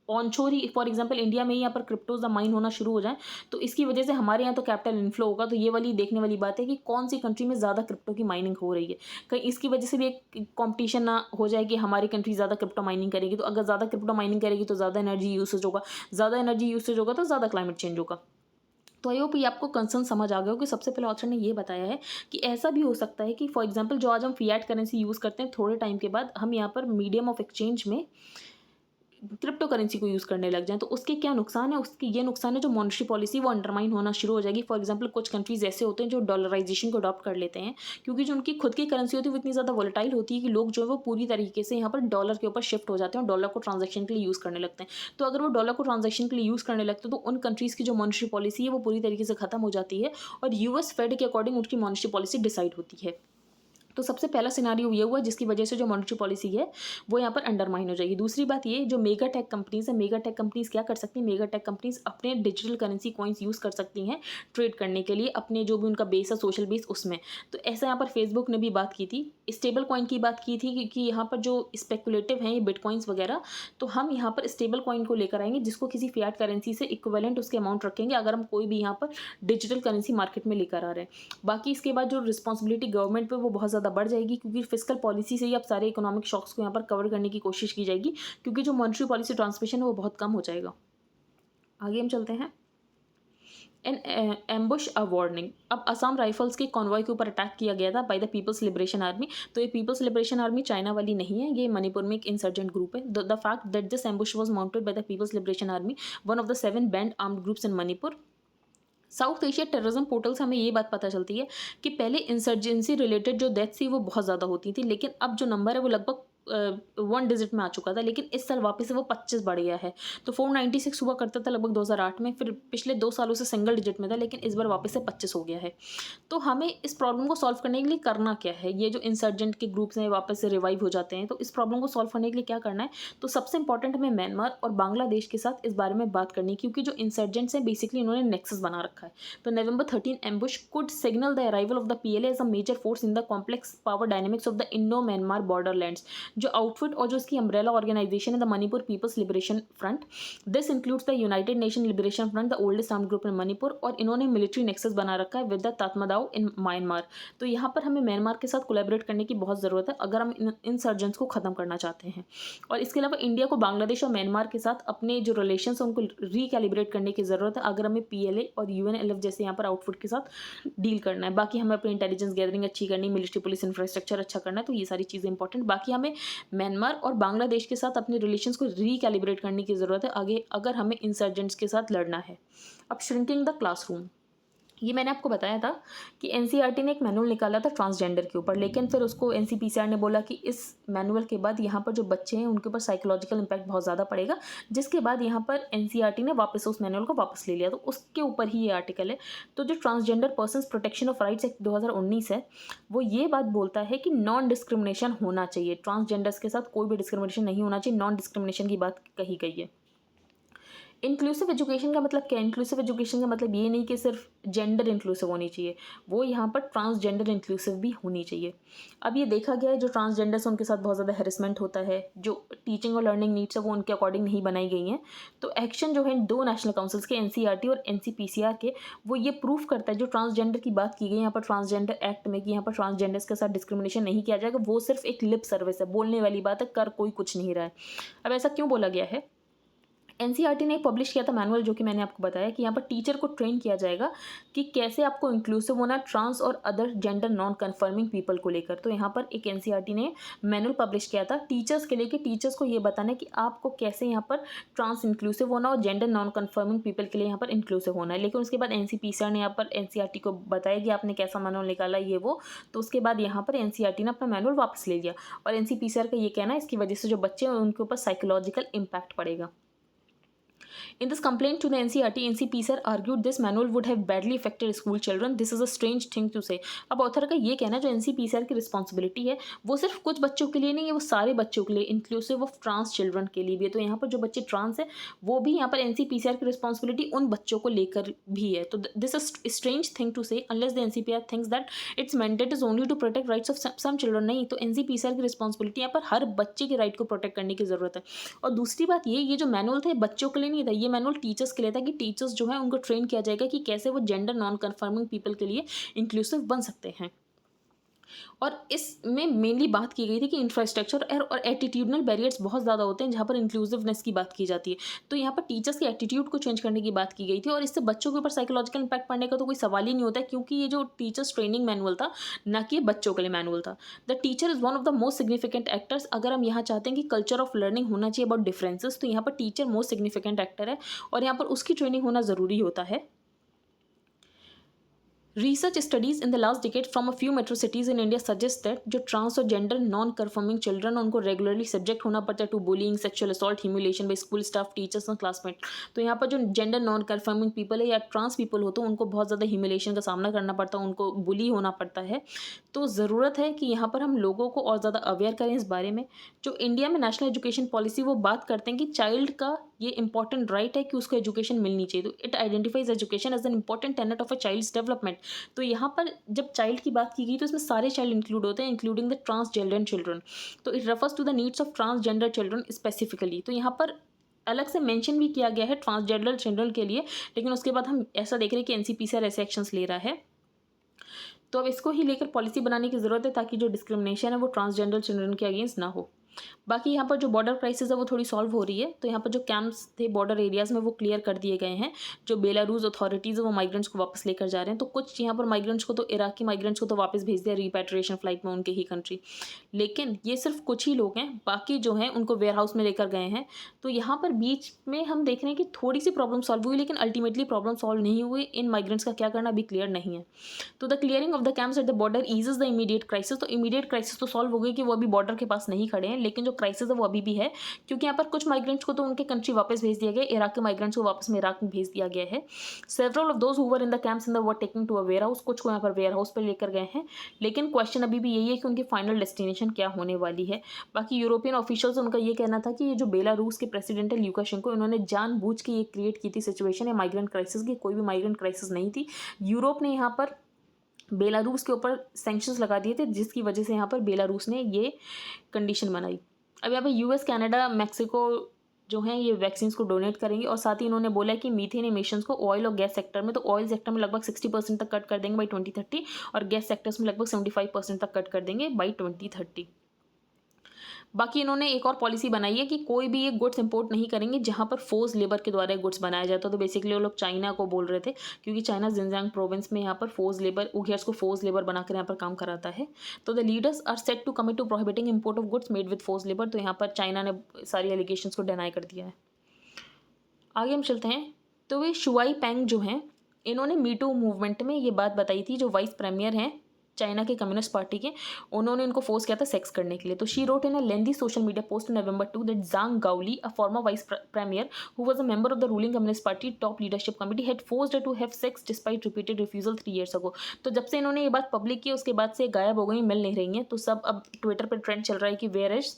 Speaker 1: onshore he for example India में ही यहाँ पर क्रिप्टोज द माइन होना शुरू हो जाए तो इसकी वजह से हमारे यहाँ तो कैपिटल इनफ्लो होगा। तो ये वाली देखने वाली बात है कि कौन सी कंट्री में ज़्यादा क्रिप्टो की माइनिंग हो रही है, कहीं इसकी वजह से भी एक कंपटीशन ना हो जाए कि हमारी कंट्री ज़्यादा क्रिप्टो माइनिंग करेगी। तो अगर ज़्यादा क्रिप्टो माइनिंग करेगी तो ज़्यादा एनर्जी यूसेज होगा, ज़्यादा एनर्जी यूसेज होगा तो ज़्यादा क्लाइमेट चेंज होगा। तो आई होप ये आपको कंसर्न समझ आ गया हो कि सबसे पहले ऑथर ने ये बताया है कि ऐसा भी हो सकता है कि फॉर एग्जांपल जो आज हम फिएट करेंसी यूज़ करते हैं थोड़े टाइम के बाद हम यहाँ पर मीडियम ऑफ एक्सचेंज में क्रिप्टो करेंसी को यूज़ करने लग जाएँ, तो उसके क्या नुकसान है? उसके ये नुकसान है, जो मॉनेटरी पॉलिसी वो अंडरमाइन होना शुरू हो जाएगी। फॉर एग्ज़ाम्पल कुछ कंट्रीज़ ऐसे होते हैं जो डॉलराइज़ेशन को अडॉप्ट कर लेते हैं, क्योंकि जो उनकी खुद की करेंसी होती है वो इतनी ज़्यादा वोलेटाइल होती है कि लोग जो है वो पूरी तरीके से यहाँ पर डॉलर के ऊपर शिफ्ट हो जाते हैं और डॉलर को ट्रांज़ैक्शन के लिए यूज़ करने लगते हैं। तो अगर वो डॉलर को ट्रांज़ैक्शन के लिए यूज़ करने लगते हैं, तो उन कंट्रीज़ की जो मॉनेटरी पॉलिसी है वो पूरी तरीके से खत्म हो जाती है और यूएस फेड के अकॉर्डिंग उनकी मॉनेटरी पॉलिसी डिसाइड होती है। तो सबसे पहला सिनेरियो ये हुआ जिसकी वजह से जो मॉनेटरी पॉलिसी है वो यहाँ पर अंडरमाइन हो जाएगी। दूसरी बात ये, जो मेगा टेक कंपनीज़ है, मेगा टेक कंपनीज़ क्या कर सकती हैं? मेगा टेक कंपनीज़ अपने डिजिटल करेंसी कॉइन्स यूज़ कर सकती हैं ट्रेड करने के लिए, अपने जो भी उनका बेस है सोशल बेस उसमें। तो ऐसा यहाँ पर फेसबुक ने भी बात की थी, स्टेबल कॉइन की बात की थी, क्योंकि यहाँ पर जो स्पेकुलेटिव हैं ये बिटकॉइंस वगैरह, तो हम यहाँ पर स्टेबल कॉइन को लेकर आएंगे जिसको किसी फियाट करेंसी से इक्विवेलेंट उसके अमाउंट रखेंगे अगर हम कोई भी यहाँ पर डिजिटल करेंसी मार्केट में लेकर आ रहे हैं। बाकी इसके बाद जो रिस्पॉन्सिबिलिटी गवर्नमेंट पे वो बहुत ज़्यादा बढ़ जाएगी, क्योंकि फिस्कल पॉलिसी से ही अब सारे इकोनॉमिक शॉक्स को यहाँ पर कवर करने की कोशिश की जाएगी, क्योंकि जो मॉनेटरी पॉलिसी ट्रांसमिशन है वो बहुत कम हो जाएगा। आगे हम चलते हैं। An ambush a warning. अब असम राइफल्स के कॉन्वॉय के ऊपर अटैक किया गया था by the People's Liberation Army. तो ये पीपल्स लिबरेशन आर्मी चाइना वाली नहीं है, ये मणिपुर में एक इंसर्जेंट ग्रुप है। The fact that this ambush was mounted by the People's Liberation Army, one of the 7 band armed groups in Manipur. South Asia Terrorism Portal से हमें ये बात पता चलती है कि पहले इंसर्जेंसी रिलेटेड जो डेथ थी वो बहुत ज़्यादा होती थी, लेकिन अब जो नंबर है वो लगभग 1 डिजिट में आ चुका था, लेकिन इस साल वापस से वो 25 बढ़ गया है। तो 496 हुआ करता था लगभग 2008 में, फिर पिछले 2 सालों से सिंगल डिजिट में था, लेकिन इस बार वापस से 25 हो गया है। तो हमें इस प्रॉब्लम को सॉल्व करने के लिए करना क्या है? ये जो इंसर्जेंट के ग्रुप्स हैं वापस से रिवाइव हो जाते हैं, तो इस प्रॉब्लम को सॉल्व करने के लिए क्या करना है? तो सबसे इंपॉर्टेंट हमें म्यांमार और बांग्लादेश के साथ इस बारे में बात करनी है, क्योंकि जो इंसर्जेंट्स हैं बेसिकली इन्होंने नेक्सस बना रखा है। तो November 13 ambush could signal the arrival of the PLA as a major force in the complex power dynamics of the Indo-Myanmar borderlands। जो आउटफिट और जो इसकी अम्ब्रेला ऑर्गेनाइजेशन है the Manipur People's Liberation Front, this includes the United Nation Liberation Front, the oldest armed group in Manipur, और इन्होंने military nexus बना रखा है with the Tatmadaw in Myanmar. तो यहाँ पर हमें म्यांमार के साथ कोलैबोरेट करने की बहुत ज़रूरत है अगर हम इंसर्जेंट्स को ख़त्म करना चाहते हैं। और इसके अलावा इंडिया को बांग्लादेश और म्यांमार के साथ अपने जो रिलेशंस हैं उनको रिकैलिब्रेट करने की ज़रूरत है अगर हमें PLA और UNLF जैसे यहाँ पर आउटफिट के साथ डील करना है। बाकी हमें अपनी इंटेलिजेंस गैदरिंग अच्छी करनी, मिलिट्री पुलिस इंफ्रास्ट्रक्चर अच्छा करना है, तो ये सारी चीज़ें इंपॉर्टेंट। बाकी हमें म्यांमार और बांग्लादेश के साथ अपने रिलेशंस को रिकैलिब्रेट करने की ज़रूरत है आगे अगर हमें इंसर्जेंट्स के साथ लड़ना है। अब श्रिंकिंग द क्लासरूम, ये मैंने आपको बताया था कि NCERT ने एक मैनुअल निकाला था ट्रांसजेंडर के ऊपर, लेकिन फिर उसको NCPCR ने बोला कि इस मैनुअल के बाद यहाँ पर जो बच्चे हैं उनके ऊपर साइकोलॉजिकल इम्पैक्ट बहुत ज़्यादा पड़ेगा, जिसके बाद यहाँ पर NCERT ने वापस उस मैनुअल को वापस ले लिया। तो उसके ऊपर ही ये आर्टिकल है। तो जो transgender persons protection of rights act 2019 है वो ये बात बोलता है कि नॉन डिस्क्रिमिनेशन होना चाहिए, ट्रांसजेंडर्स के साथ कोई भी डिस्क्रिमिनेशन नहीं होना चाहिए, नॉन डिस्क्रिमिनेशन की बात कही गई है। इंक्लूसिव एजुकेशन का मतलब क्या है? इंक्लूसिव एजुकेशन का मतलब ये नहीं कि सिर्फ जेंडर इंक्लूसिव होनी चाहिए, वो यहाँ पर ट्रांसजेंडर इंक्लूसिव भी होनी चाहिए। अब ये देखा गया है जो ट्रांसजेंडर्स उनके साथ बहुत ज़्यादा हैरेसमेंट होता है, जो टीचिंग और लर्निंग नीड्स है वो उनके अकॉर्डिंग नहीं बनाई गई हैं। तो एक्शन जो है 2 नेशनल काउंसिल्स के NCERT और NCPCR के, वो ये प्रूफ करता है जो ट्रांसजेंडर की बात की गई यहाँ पर ट्रांसजेंडर एक्ट में कि यहाँ पर ट्रांसजेंडर्स के साथ डिस्क्रिमिनेशन नहीं किया जाएगा, वो सिर्फ एक लिप सर्विस है, बोलने वाली बात है, कर कोई कुछ नहीं रहा है। अब ऐसा क्यों बोला गया है? NCERT ने पब्लिश किया था मैनुअल, जो कि मैंने आपको बताया कि यहाँ पर टीचर को ट्रेन किया जाएगा कि कैसे आपको इंक्लूसिव होना ट्रांस और other gender non confirming people को लेकर। तो यहाँ पर एक NCERT ने मैनुअल पब्लिश किया था टीचर्स के लिए कि टीचर्स को ये बताना है कि आपको कैसे यहाँ पर ट्रांस इंक्लूसिव होना और जेंडर नॉन कन्फर्मिंग पीपल के लिए यहाँ पर इंक्लूसिव होना है। लेकिन उसके बाद NCPCR ने यहाँ पर NCERT को बताया कि आपने कैसा मैनुअल निकाला ये वो, तो उसके बाद यहाँ पर NCERT ने अपना मैनुअल वापस ले लिया। और NCPCR का ये कहना है इसकी वजह से जो बच्चे हैं उनके ऊपर साइकोलॉजिकल इम्पैक्ट पड़ेगा। In this complaint to the NCERT, NCPCR argued this manual would have badly affected school children. This is a strange thing to say. अब ऑथर का ये कहना है जो NCPCR की रिस्पॉन्सिबिलिटी है वो सिर्फ कुछ बच्चों के लिए नहीं है, वो सारे बच्चों के लिए, इंक्लूसिव ऑफ ट्रांस चिल्ड्रन के लिए भी है। तो यहाँ पर जो बच्चे ट्रांस है वो भी यहाँ पर NCPCR की रिस्पॉन्सिबिलिटी उन बच्चों को लेकर भी है। तो this is strange thing to say unless the NCPCR thinks that its mandate is only to protect rights of some children. नहीं, तो NCPCR की रिस्पॉन्सिबिलिटी यहाँ पर हर बच्चे के राइट को प्रोटेक्ट करने की ज़रूरत है। और दूसरी बात ये जो मैनुअल था बच्चों के लिए नहीं था, ये मैनुअल टीचर्स के लिए था कि टीचर्स जो है उनको ट्रेन किया जाएगा कि कैसे वो जेंडर नॉन कन्फर्मिंग पीपल के लिए इंक्लूसिव बन सकते हैं। और इसमें मेनली बात की गई थी कि इंफ्रास्ट्रक्चर और एटीट्यूडनल बैरियर्स बहुत ज़्यादा होते हैं जहाँ पर इंक्लूसिवनेस की बात की जाती है। तो यहाँ पर टीचर्स के एटीट्यूड को चेंज करने की बात की गई थी और इससे बच्चों के ऊपर साइकोलॉजिकल इम्पैक्ट पड़ने का तो कोई सवाल ही नहीं होता है, क्योंकि ये जो टीचर्स ट्रेनिंग मैनुअल था, ना कि बच्चों के लिए मैनुअल था। The teacher is one of the most significant actors. अगर हम यहाँ चाहते हैं कि कल्चर ऑफ लर्निंग होना चाहिए अबाउट डिफरेंसेस, तो यहाँ पर टीचर मोस्ट सिग्निफिकेंट एक्टर है और यहाँ पर उसकी ट्रेनिंग होना ज़रूरी होता है। Research studies in the last decade from a few metro cities in India suggest that जो ट्रांस और जेंडर नॉन कन्फर्मिंग चिल्ड्रन उनको रेगुलरली सब्जेक्ट होना पड़ता है to bullying, sexual assault, humiliation by school staff, teachers और classmate. तो यहाँ पर जो जेंडर नॉन कन्फर्मिंग पीपल है या ट्रांस पीपल हो तो उनको बहुत ज़्यादा ह्यूमिलेशन का सामना करना पड़ता है, उनको बुली होना पड़ता है। तो ज़रूरत है कि यहाँ पर हम लोगों को और ज़्यादा अवेयर करें इस बारे में। जो इंडिया में नेशनल एजुकेशन पॉलिसी वो बात करते हैं कि चाइल्ड का ये इंपॉर्टेंट राइट है कि उसको एजुकेशन मिलनी चाहिए। तो it identifies education as an important tenet of a child's development. तो यहाँ पर जब चाइल्ड की बात की गई तो इसमें सारे चाइल्ड इंक्लूड होते हैं, इंक्लूडिंग द ट्रांसजेंडर चिल्ड्रन। तो it refers to the needs of transgender children specifically. तो यहाँ पर अलग से मेंशन भी किया गया है ट्रांसजेंडर चिल्ड्रन के लिए, लेकिन उसके बाद हम ऐसा देख रहे हैं कि एनसीपीसीआर ऐसे एक्शंस ले रहा है। तो अब इसको ही लेकर पॉलिसी बनाने की ज़रूरत है ताकि जो डिस्क्रिमिनेशन है वो ट्रांसजेंडर चिल्ड्रन के अगेंस्ट ना हो। बाकी यहाँ पर जो बॉर्डर क्राइसिस है वो थोड़ी सॉल्व हो रही है। तो यहाँ पर जो कैंप्स थे बॉर्डर एरियाज़ में वो क्लियर कर दिए गए हैं। जो बेलारूस अथॉरिटीज़ है वो माइग्रेंट्स को वापस लेकर जा रहे हैं। तो कुछ यहाँ पर माइग्रेंट्स को तो इराकी माइग्रेंट्स को तो वापस भेज दिया रिपैट्रिएशन फ्लाइट में उनके ही कंट्री। लेकिन ये सिर्फ कुछ ही लोग हैं, बाकी जो हैं उनको वेयर हाउस में लेकर गए हैं। तो यहाँ पर बीच में हम देख रहे हैं कि थोड़ी सी प्रॉब्लम सॉल्व हुई, लेकिन अल्टीमेटली प्रॉब्लम सॉल्व नहीं हुई। इन माइग्रेंट्स का क्या करना अभी क्लियर नहीं है। तो the clearing of the camps at the border eases the immediate crisis. तो इमीडिएट क्राइसिस तो सॉल्व हो गई कि वो अभी बॉर्डर के पास नहीं खड़े हैं, लेकिन जो क्राइसिस है वो अभी भी है, क्योंकि यहाँ पर कुछ माइग्रेंट्स को तो उनके कंट्री वापस भेज दिया गया, इराक के माइग्रेंट्स को वापस में इराक में भेज दिया गया है। Several of those who were in the camps in the were taking to a warehouse. कुछ को यहाँ पर वेयर हाउस पर लेकर गए हैं, लेकिन क्वेश्चन अभी भी यही है कि उनकी फाइनल डेस्टिनेशन क्या होने वाली है। बाकी यूरोपियन ऑफिशियल्स उनका ये कहना था कि ये जो बेलारूस के प्रेसिडेंट है ल्यूकाशेंको, इन्होंने जानबूझ के ये क्रिएट की थी सिचुएशन है माइग्रेंट क्राइसिस की। कोई भी माइग्रेंट क्राइसिस नहीं थी। यूरोप ने यहाँ पर बेलारूस के ऊपर सैंक्शंस लगा दिए थे, जिसकी वजह से यहाँ पर बेलारूस ने ये कंडीशन बनाई। अब यहाँ पर यूएस, कनाडा, मैक्सिको जो हैं ये वैक्सीन को डोनेट करेंगे और साथ ही इन्होंने बोला है कि मीथेन एमिशंस को ऑयल और गैस सेक्टर में, तो ऑयल सेक्टर में लगभग 60% तक कट कर देंगे बाई 2030 और गैस सेक्टर्स में लगभग 75% तक कट कर देंगे बाई 2030। बाकी इन्होंने एक और पॉलिसी बनाई है कि कोई भी ये गुड्स इंपोर्ट नहीं करेंगे जहाँ पर फोर्स लेबर के द्वारा गुड्स बनाया जाता है। तो बेसिकली वो लोग चाइना को बोल रहे थे, क्योंकि चाइना जिनजियांग प्रोविंस में यहाँ पर फोर्स लेबर उइघर्स को फोर्स लेबर बनाकर यहाँ पर काम कराता है। तो the leaders are set to commit to prohibiting import of goods made with force labour. तो यहाँ पर चाइना ने सारी एलिगेशंस को डिनाई कर दिया है। आगे हम चलते हैं। तो वे शुआई पेंग जो हैं, इन्होंने मीटू मूवमेंट में ये बात बताई थी। जो वाइस प्रीमियर हैं चाइना के कम्युनिस्ट पार्टी के, उन्होंने इनको फोर्स किया था सेक्स करने के लिए। तो she wrote in a lengthy social media post in November 2 that Zhang Gaoli, a former vice premier who was a member of the ruling communist party top leadership committee, had forced her to have sex despite repeated refusal 3 years ago। तो जब से इन्होंने ये बात public की उसके बाद से गायब हो गई, मिल नहीं रही हैं। तो सब अब ट्विटर पर ट्रेंड चल रहा है कि वेयर इज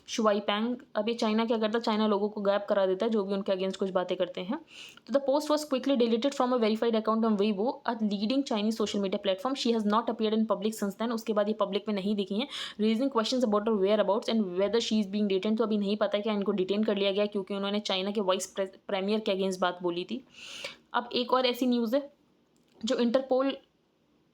Speaker 1: शुआई पेंग। अब ये चाइना क्या करता है, चाइना लोगों को गायब करा देता है जो भी उनके अगेंस्ट कुछ बातें करते हैं। तो the post was quickly deleted from a verified account on Weibo, a leading Chinese social media platform. She has not appeared in public since then. उसके बाद ये पब्लिक में नहीं दिखी हैं, raising questions about whereabouts and whether she is being detain. तो अभी नहीं पता क्या इनको डिटेन कर लिया गया क्योंकि उन्होंने चाइना के वाइस प्रीमियर के अगेंस्ट बात बोली थी। अब एक और ऐसी न्यूज़ है, जो इंटरपोल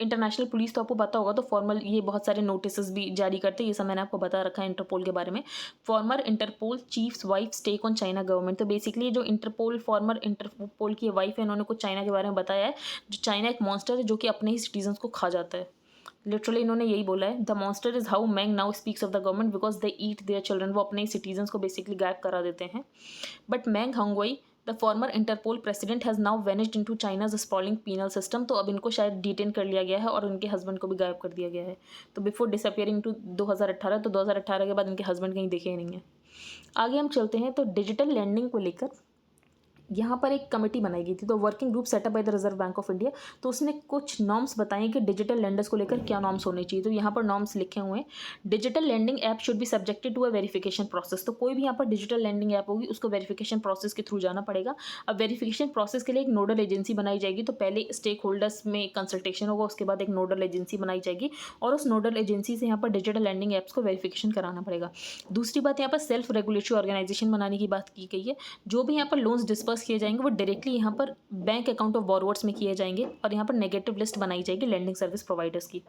Speaker 1: इंटरनेशनल पुलिस, तो आपको पता होगा, तो फॉर्मल ये बहुत सारे नोटिस भी जारी करते हैं। ये सब मैंने आपको बता रखा है इंटरपोल के बारे में। Former Interpol chief's wife stake on China government. तो बेसिकली जो इंटरपोल फॉर्मर इंटरपोल की वाइफ है, इन्होंने कुछ चाइना के बारे में बताया है। जो चाइना एक मॉन्स्टर है जो कि अपने ही सिटीजन्स को खा जाता है। लिटरली इन्होंने यही बोला है, the monster is how Meng now speaks of the government because they eat their children. वो अपने सिटीजन्स को बेसिकली गायब करा देते हैं। But Meng Hongwei, the former Interpol president, has now vanished into China's sprawling penal system. तो अब इनको शायद डिटेन कर लिया गया है और उनके हस्बैंड को भी गायब कर दिया गया है। तो बिफोर डिसअपियरिंग टू 2018, तो 2018 के बाद इनके हस्बैंड कहीं दिखे ही नहीं है। आगे हम चलते हैं। तो डिजिटल लैंडिंग को लेकर यहाँ पर एक कमेटी बनाई गई थी, तो working group setup by the reserve bank of India. तो उसने कुछ नॉर्म्स बताए कि डिजिटल लेंडर्स को लेकर क्या नॉर्म्स होने चाहिए। तो यहाँ पर नॉर्म्स लिखे हुए हैं। Digital lending app should be subjected to a verification process. तो कोई भी यहाँ पर डिजिटल लैंडिंग ऐप होगी उसको वेरिफिकेशन प्रोसेस के थ्रू जाना पड़ेगा। अब वेरिफिकेशन प्रोसेस के लिए एक नोडल एजेंसी बनाई जाएगी। तो पहले स्टेक होल्डर्स में कंसल्टेशन होगा, उसके बाद एक नोडल एजेंसी बनाई जाएगी और उस नोडल एजेंसी से यहाँ पर डिजिटल लैंडिंग ऐप्स को वेरिफिकेशन कराना पड़ेगा। दूसरी बात, यहाँ पर सेल्फ रेगुलेटरी ऑर्गेनाइजेशन बनाने की बात की गई है। जो भी यहाँ पर लोन्स डिस्पर्स किए जाएंगे वो डायरेक्टली यहाँ पर बैंक अकाउंट ऑफ बोरोवर्स में किए जाएंगे और यहाँ पर नेगेटिव लिस्ट बनाई जाएगी लैंडिंग सर्विस प्रोवाइडर्स की।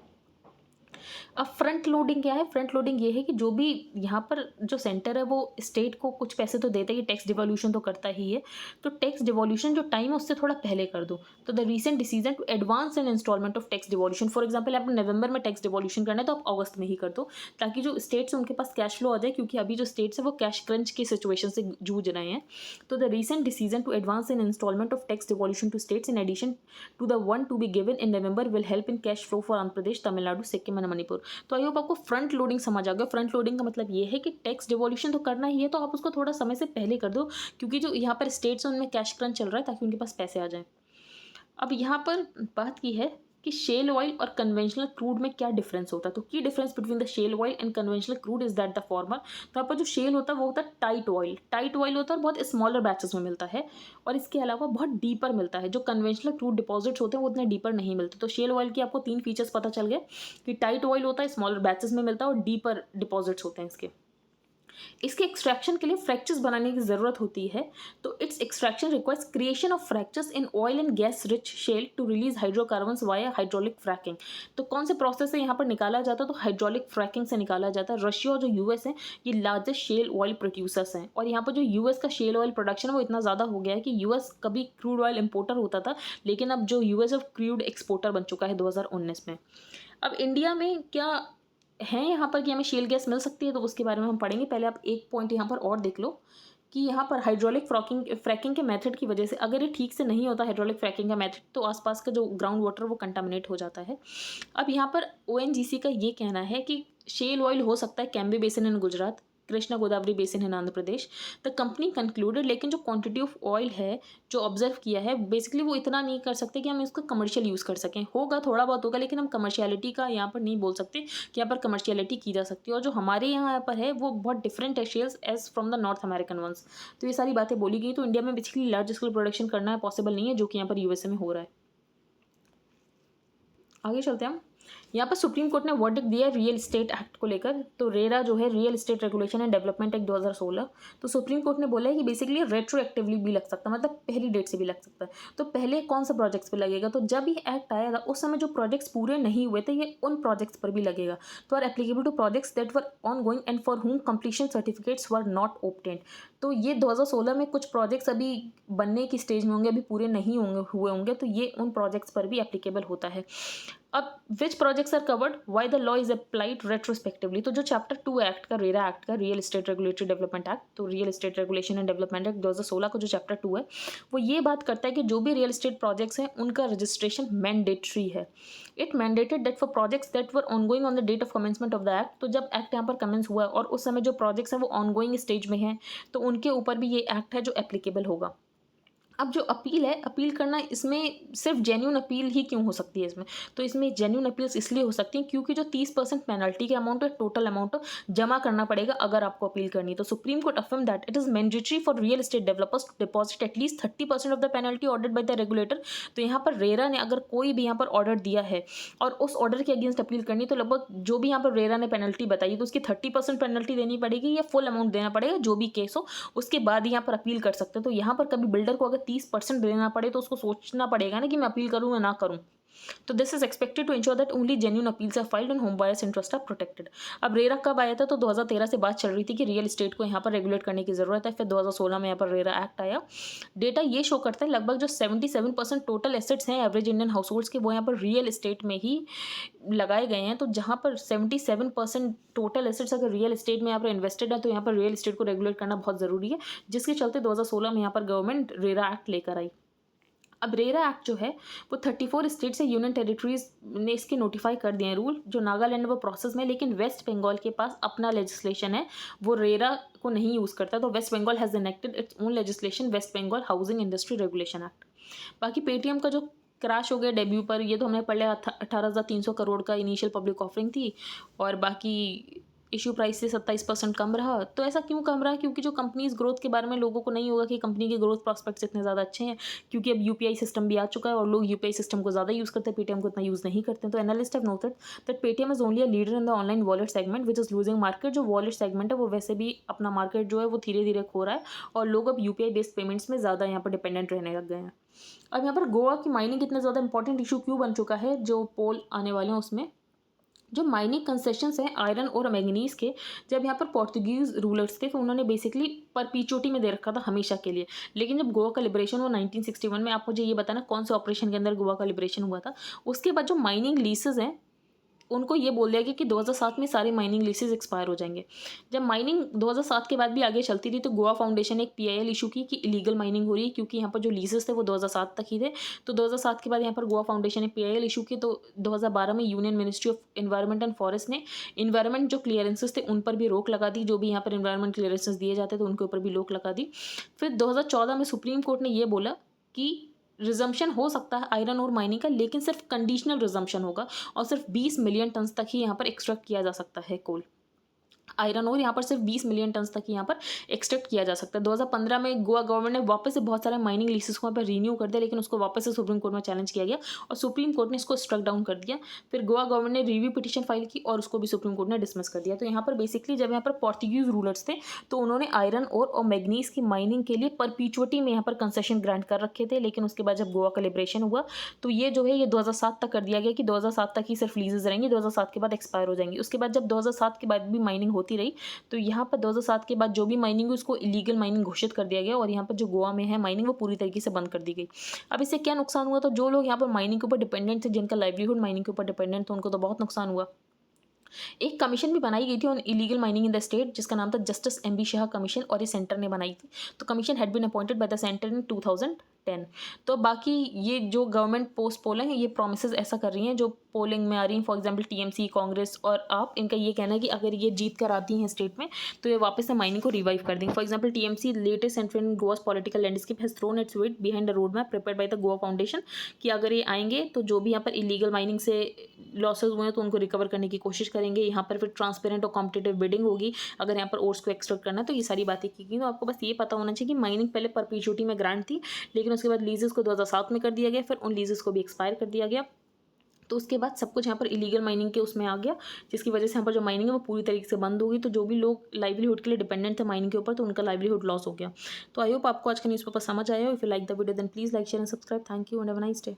Speaker 1: अब फ्रंट लोडिंग क्या है? फ्रंट लोडिंग ये है कि जो भी यहाँ पर जो सेंटर है वो स्टेट को कुछ पैसे तो देता है, कि टैक्स डिवॉल्यूशन तो करता ही है, तो टैक्स डिवॉल्यूशन जो टाइम है उससे थोड़ा पहले कर दो। तो the recent decision to advance an instalment of tax devolution, for example आपको नवंबर में टैक्स डिवॉल्यूशन करना है तो आप अगस्त में ही कर दो, ताकि जो स्टेट्स हैं उनके पास कैश फ्लो आ जाए, क्योंकि अभी जो स्टेट्स है वो कैश क्रंच की सिचुएशन से जूझ रहे हैं। तो the recent decision to advance an instalment of tax devolution to states in addition to the one to be given in November will help in cash flow for Andhra Pradesh, Tamil Nadu, Sikkim and Manipur. तो I hope आपको front loading समझ आ गया। Front loading का मतलब ये है कि टैक्स डिवॉल्यूशन तो करना ही है, तो आप उसको थोड़ा समय से पहले कर दो, क्योंकि जो यहाँ पर स्टेट्स हैं उनमें कैश क्रंच चल रहा है, ताकि उनके पास पैसे आ जाएं। अब यहाँ पर बात की है कि शेल ऑयल और कन्वेंशनल क्रूड में क्या डिफरेंस होता है। तो key difference between the shale oil and conventional crude is that the former, तो यहाँ पर जो शेल होता है वो होता है टाइट ऑयल। टाइट ऑयल होता है और बहुत स्मॉलर बैचेस में मिलता है, और इसके अलावा बहुत डीपर मिलता है। जो कन्वेंशनल क्रूड डिपॉजिट्स होते हैं वो उतने डीपर नहीं मिलते। तो शेल ऑयल की आपको 3 फीचर्स पता चल गए कि टाइट ऑयल होता है, स्मॉलर बैचेस में मिलता है और डीपर डिपॉजिट्स होते हैं इसके। इसके एक्सट्रैक्शन के लिए फ्रैक्चर्स बनाने की ज़रूरत होती है। तो its extraction requires creation of fractures in oil and gas rich shale to release hydrocarbons via hydraulic fracking. तो कौन से प्रोसेस से यहाँ पर निकाला जाता है? तो हाइड्रोलिक फ्रैकिंग से निकाला जाता है। रशिया और जो यूएस है ये लार्जेस्ट शेल ऑयल प्रोड्यूसर्स हैं, और यहाँ पर जो यूएस का शेल ऑयल प्रोडक्शन है वो इतना ज़्यादा हो गया है कि यूएस कभी क्रूड ऑयल इंपोर्टर होता था, लेकिन अब जो यूएस ऑफ क्रूड एक्सपोर्टर बन चुका है 2019 में। अब इंडिया में क्या हैं यहाँ पर कि हमें शेल गैस मिल सकती है, तो उसके बारे में हम पढ़ेंगे। पहले आप एक पॉइंट यहाँ पर और देख लो कि यहाँ पर हाइड्रोलिक फ्रैकिंग के मेथड की वजह से अगर ये ठीक से नहीं होता हाइड्रोलिक फ्रैकिंग का मेथड, तो आसपास का जो ग्राउंड वाटर वो कंटामिनेट हो जाता है। अब यहाँ पर ओएनजीसी का ये कहना है कि शेल ऑयल हो सकता है Cambay basin in Gujarat, Krishna Godavari basin in Andhra Pradesh. The company concluded, लेकिन जो क्वांटिटी ऑफ ऑयल है जो ऑब्जर्व किया है बेसिकली वो इतना नहीं कर सकते कि हम इसको कमर्शियल यूज़ कर सकें। होगा, थोड़ा बहुत होगा, लेकिन हम कमर्शियलिटी का यहाँ पर नहीं बोल सकते कि यहाँ पर कमर्शियलिटी की जा सकती है। और जो हमारे यहाँ पर है वो बहुत डिफरेंट है shales as from the North American ones. तो ये सारी बातें बोली गई। तो इंडिया में बेसिकली लार्ज स्केल प्रोडक्शन करना है पॉसिबल नहीं है, जो कि यहाँ पर यूएसए में हो रहा है। आगे चलते हैं हम। यहाँ पर सुप्रीम कोर्ट ने वर्डिक्ट दिया है रियल एस्टेट एक्ट को लेकर। तो रेरा जो है real estate regulation and development act 2016, तो सुप्रीम कोर्ट ने बोला है कि बेसिकली रेट्रोएक्टिवली भी लग सकता है, मतलब पहली डेट से भी लग सकता है। तो पहले कौन सा प्रोजेक्ट्स पे लगेगा? तो जब ये एक्ट आया था उस समय जो प्रोजेक्ट्स पूरे नहीं हुए थे ये उन प्रोजेक्ट्स पर भी लगेगा। तो are applicable to projects that were ongoing and for whom completion certificates were not obtained. तो ये 2016 में कुछ प्रोजेक्ट्स अभी बनने की स्टेज में होंगे, अभी पूरे नहीं हुए होंगे, तो ये उन प्रोजेक्ट्स पर भी एप्लीकेबल होता है। अब which projects are covered, why the law is applied retrospectively. तो जो चैप्टर 2 एक्ट का, रेरा एक्ट का, real estate regulatory development act, तो real estate regulation and development act 2016 का जो चैप्टर 2 है वो ये बात करता है कि जो भी रियल एस्टेट प्रोजेक्ट्स हैं उनका रजिस्ट्रेशन मैंडेटरी है। It mandated that for projects that were ongoing on the date of commencement of the act, तो जब एक्ट यहाँ पर कमेंस हुआ और उस समय जो प्रोजेक्ट्स हैं वो ऑनगोइंग स्टेज में हैं, तो उनके ऊपर भी ये एक्ट है जो एप्लीकेबल होगा। अब जो अपील है, अपील करना इसमें सिर्फ जेन्यून अपील ही क्यों हो सकती है इसमें? तो इसमें जेन्यून अपील्स इसलिए हो सकती हैं क्योंकि जो 30% पेनल्टी के अमाउंट है, टोटल अमाउंट जमा करना पड़ेगा अगर आपको अपील करनी है। तो Supreme Court affirm that it is mandatory for real estate developers to deposit at least 30% of the penalty ordered by the regulator. तो यहाँ पर रेरा ने अगर कोई भी यहाँ पर ऑर्डर दिया है और उस ऑर्डर के अगेंस्ट अपील करनी, तो लगभग जो भी यहाँ पर रेरा ने पेनल्टी बताई तो उसकी 30% पेनल्टी देनी पड़ेगी या फुल अमाउंट देना पड़ेगा, जो भी केस हो, उसके बाद यहाँ पर अपील कर सकते हैं। तो यहाँ पर कभी बिल्डर को अगर 30% देना पड़े तो उसको सोचना पड़ेगा ना कि मैं अपील करूं या ना करूं। तो this is expected to ensure that only genuine appeals are filed and home buyers interest are protected. अब रेरा कब आया था? तो 2013 से बात चल रही थी कि रियल एस्टेट को यहाँ पर रेगुलेट करने की जरूरत है। फिर 2016 में यहाँ पर रेरा एक्ट आया। डेटा ये शो करता है लगभग जो 77% टोटल एसेट्स हैं एवरेज इंडियन हाउस होल्ड्स के, वो यहाँ पर रियल एस्टेट में ही लगाए गए हैं। तो जहाँ पर 77% टोटल एसेट्स अगर रियल एस्टेट में यहाँ पर इन्वेस्टेड है, तो यहाँ पर रियल एस्टेट को रेगुलेट करना बहुत ज़रूरी है, जिसके चलते 2016 में यहाँ पर गवर्नमेंट रेरा एक्ट लेकर आई। अब रेरा एक्ट जो है वो 34 स्टेट्स या यूनियन टेरिटरीज ने इसके नोटिफाई कर दिए हैं रूल। जो नागालैंड वो प्रोसेस में, लेकिन वेस्ट बंगाल के पास अपना लेजिस्लेशन है, वो रेरा को नहीं यूज़ करता। तो West Bengal has enacted its own legislation, West Bengal Housing Industry Regulation Act. बाकी पेटीएम का जो क्रैश हो गया डेब्यू पर, ये तो हमने पढ़ लिया। 18,300 करोड़ का इनिशियल पब्लिक ऑफरिंग थी और बाकी इशू प्राइस से 27% कम रहा। तो ऐसा क्यों कम रहा? क्योंकि जो कंपनीज ग्रोथ के बारे में लोगों को नहीं होगा कि कंपनी के ग्रोथ प्रॉस्पेक्ट्स इतने ज़्यादा अच्छे हैं, क्योंकि अब यूपीआई सिस्टम भी आ चुका है और लोग यूपीआई सिस्टम को ज़्यादा यूज़ करते हैं, पेटीएम को इतना यूज़ नहीं करते। तो analyst have noted that Paytm is only a leader in the online wallet segment which is losing market. जो वॉलेट सेगमेंट है वो वैसे भी अपना मार्केट जो है वो धीरे धीरे खो रहा है और लोग अब यूपीआई बेस्ड पेमेंट्स में ज़्यादा यहाँ पर डिपेंडेंट रहने लग गए हैं। अब यहाँ पर गोवा की माइनिंग इतना ज़्यादा इंपॉर्टेंट इशू क्यों बन चुका है, जो पोल आने वाले हैं उसमें जो माइनिंग कंसेशंस हैं आयरन और मैंगनीज़ के, जब यहाँ पर पोर्तुगीज़ रूलर्स थे तो उन्होंने बेसिकली परपीचुटी में दे रखा था हमेशा के लिए। लेकिन जब गोवा का लिबरेशन हुआ 1961 में, आप मुझे ये बताना कौन से ऑपरेशन के अंदर गोवा का लिबरेशन हुआ था? उसके बाद जो माइनिंग लीसेस हैं उनको ये बोल दिया गया कि 2007 में सारे माइनिंग लीसेस एक्सपायर हो जाएंगे। जब माइनिंग 2007 के बाद भी आगे चलती रही तो गोवा फाउंडेशन ने एक पीआईएल इशू की कि इलीगल माइनिंग हो रही है, क्योंकि यहाँ पर जो लीसेस थे वो 2007 तक ही थे। तो 2007 के बाद यहाँ पर गोवा फाउंडेशन ने पीआईएल इशू की, तो 2012 में union ministry of environment and forest ने इन्वायरमेंट जो क्लियरेंसेस थे उन पर भी रोक लगा दी, जो भी यहाँ पर इन्वायरमेंट क्लियरेंसेस दिए जाते थे उनके ऊपर भी रोक लगा दी। फिर 2014 में सुप्रीम कोर्ट ने ये बोला कि रिजम्पशन हो सकता है आयरन और माइनिंग का, लेकिन सिर्फ कंडीशनल रिजम्पशन होगा और सिर्फ 20 मिलियन टन तक ही यहाँ पर एक्सट्रैक्ट किया जा सकता है कोल। आयरन और यहाँ पर सिर्फ 20 मिलियन टन तक यहाँ पर एक्सट्रैक्ट किया जा सकता है। 2015 में गोवा गवर्नमेंट ने वापस से बहुत सारे माइनिंग लीसेस को यहाँ पर रीन्यू कर दिया, लेकिन उसको वापस से सुप्रीम कोर्ट में चैलेंज किया गया और सुप्रीम कोर्ट ने इसको स्ट्रक डाउन कर दिया। फिर गोवा गवर्नमेंट ने रिव्यू पिटीशन फाइल की और उसको भी सुप्रीम कोर्ट ने डिसमिस कर दिया। तो यहाँ पर बेसिकली जब यहाँ पर पोर्तुगीज रूलर्स थे तो उन्होंने आयरन और मैग्नीज की माइनिंग के लिए परपीचुटी में यहाँ पर कंसेशन ग्रांट कर रखे थे, लेकिन उसके बाद जब गोवा का लिबरेशन हुआ तो ये जो है ये 2007 तक कर दिया गया कि 2007 तक ही सिर्फ लीजेस रहेंगी, 2007 के बाद एक्सपायर हो जाएंगी। उसके बाद जब 2007 के बाद भी माइनिंग होती रही तो यहाँ पर 2007 के बाद जो भी माइनिंग हुई उसको इलीगल माइनिंग घोषित कर दिया गया और यहाँ पर जो गोवा में है माइनिंग वो पूरी तरीके से बंद कर दी गई। अब इससे क्या नुकसान हुआ? तो जो लोग यहाँ पर माइनिंग के ऊपर डिपेंडेंट थे, जिनका लाइवलीहुड माइनिंग के ऊपर डिपेंडेंट था, उनको तो बहुत नुकसान हुआ। एक कमीशन भी बनाई गई थी on illegal mining in the state, जिसका नाम था justice M B Shah commission, और ये सेंटर ने बनाई थी। तो commission had been appointed by the centre in 2010। तो बाकी ये जो गवर्नमेंट पोस्ट पोलिंग है ये प्रोमिस ऐसा कर रही हैं जो पोलिंग में आ रही हैं, फॉर एग्जाम्पल टीएमसी, कांग्रेस और आप, इनका ये कहना है कि अगर ये जीत कर आती हैं स्टेट में तो ये वापस से माइनिंग को रिवाइव कर देंगे। For example TMC latest entry in Goa's political landscape has thrown its weight behind the road map prepared by the Goa foundation, कि अगर ये आएंगे तो जो भी यहाँ पर इलीगल माइनिंग से लॉसेज हुए हैं तो उनको रिकवर करने की कोशिश करेंगे। यहाँ पर फिर ट्रांसपेरेंट और कॉम्पिटिटिव बिडिंग होगी अगर यहाँ पर ओर्स को एक्सट्रैक्ट करना है, तो ये सारी बातें की गई। तो आपको बस ये पता होना चाहिए कि माइनिंग पहले परपीचुटी में ग्रांट थी, लेकिन उसके बाद लीजेस को 2007 में कर दिया गया, फिर उन लीजेस को भी एक्सपायर कर दिया गया। तो उसके बाद सब कुछ यहाँ पर इलीगल माइनिंग के उसमें आ गया, जिसकी वजह से यहाँ पर जो माइनिंग है वो पूरी तरीके से बंद हो गई। तो जो भी लोग लाइवलीहुड के लिए डिपेंडेंट थे माइनिंग के ऊपर तो उनका लाइवलीहुड लॉस हो गया। तो आई होप आपको आज का न्यूज़पेपर समझ आया हो। If you like the video then please like share and subscribe. Thank you and have a nice day.